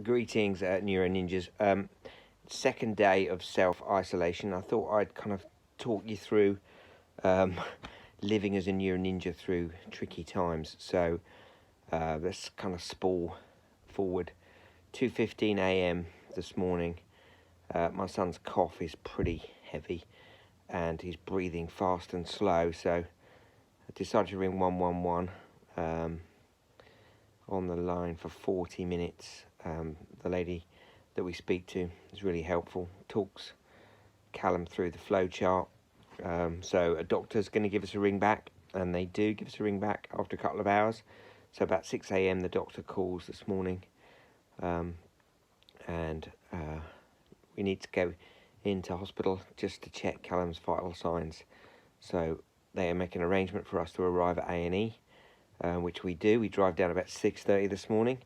Greetings, Neuro Ninjas. Second day of self-isolation. I thought I'd kind of talk you through living as a Neuro Ninja through tricky times. So let's kind of spool forward. 2:15 a.m. this morning. My son's cough is pretty heavy and he's breathing fast and slow. So I decided to ring 111. On the line for 40 minutes. The lady that we speak to is really helpful, talks Callum through the flow chart. So a doctor's going to give us a ring back, and they do give us a ring back after a couple of hours. So about 6 a.m. the doctor calls this morning, and we need to go into hospital just to check Callum's vital signs. So they are making an arrangement for us to arrive at A&E. Which we do. We drive down about 6:30 this morning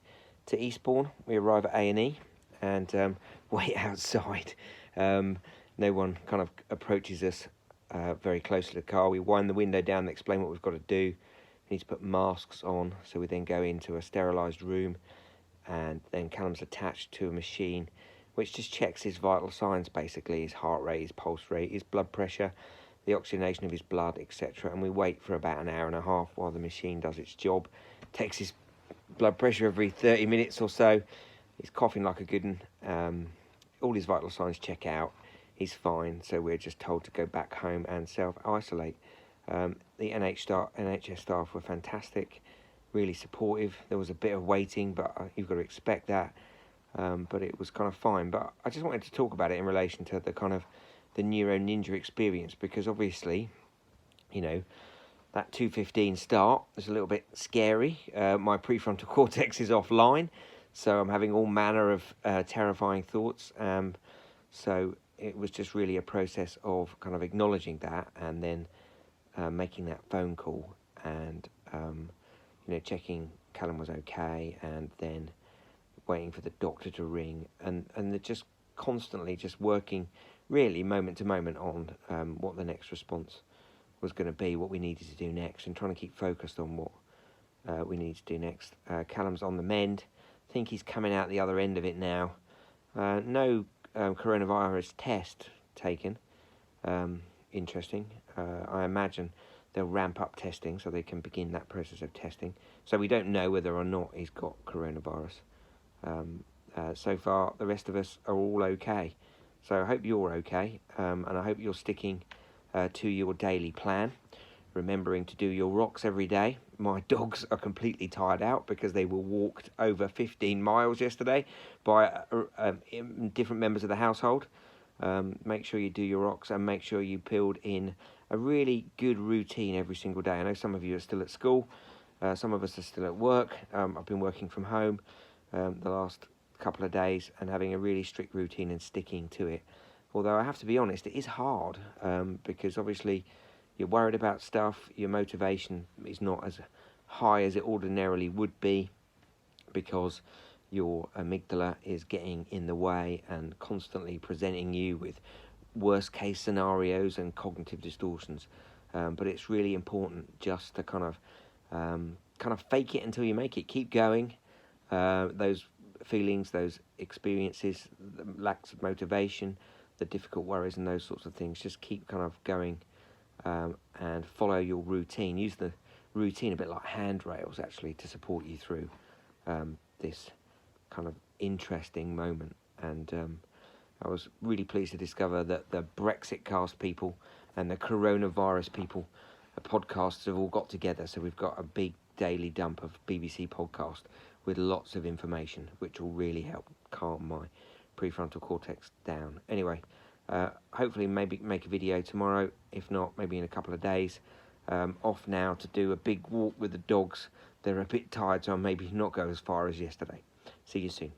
to Eastbourne. We arrive at A&E and wait outside. No one kind of approaches us very close to the car. We wind the window down and explain what we've got to do. We need to put masks on, so we then go into a sterilised room, and then Callum's attached to a machine which just checks his vital signs, basically his heart rate, his pulse rate, his blood pressure, the oxygenation of his blood, etc. And we wait for about an hour and a half while the machine does its job. Takes his blood pressure every 30 minutes or so. He's coughing like a good one. All his vital signs check out. He's fine, so we're just told to go back home and self-isolate. The NHS staff were fantastic, really supportive. There was a bit of waiting, but you've got to expect that. But it was kind of fine. But I just wanted to talk about it in relation to the kind of the Neuro Ninja experience, because obviously, you know, that 2:15 start is a little bit scary. My prefrontal cortex is offline, so I'm having all manner of terrifying thoughts. So it was just really a process of kind of acknowledging that, and then making that phone call, and checking Callum was okay, and then waiting for the doctor to ring, and just constantly just working really moment to moment on what the next response was going to be, what we needed to do next, and trying to keep focused on what we need to do next. Callum's on the mend. I think he's coming out the other end of it now. No coronavirus test taken. Interesting. I imagine they'll ramp up testing so they can begin that process of testing. So we don't know whether or not he's got coronavirus. So far, the rest of us are all okay. So I hope you're okay, and I hope you're sticking to your daily plan, remembering to do your rocks every day. My dogs are completely tired out because they were walked over 15 miles yesterday by different members of the household. Make sure you do your rocks, and make sure you build in a really good routine every single day. I know some of you are still at school, some of us are still at work. I've been working from home the last couple of days and having a really strict routine and sticking to it. Although I have to be honest, it is hard because obviously you're worried about stuff, your motivation is not as high as it ordinarily would be because your amygdala is getting in the way and constantly presenting you with worst case scenarios and cognitive distortions. But it's really important just to kind of fake it until you make it. Keep going. Those feelings, those experiences, the lacks of motivation, the difficult worries and those sorts of things, just keep kind of going and follow your routine. Use the routine a bit like handrails actually to support you through this kind of interesting moment. And I was really pleased to discover that the Brexit cast people and the coronavirus people podcasts have all got together, so we've got a big daily dump of BBC podcast with lots of information, which will really help calm my prefrontal cortex down. Anyway, hopefully maybe make a video tomorrow, if not maybe in a couple of days. Off now to do a big walk with the dogs. They're a bit tired, so I'll maybe not go as far as yesterday. See you soon.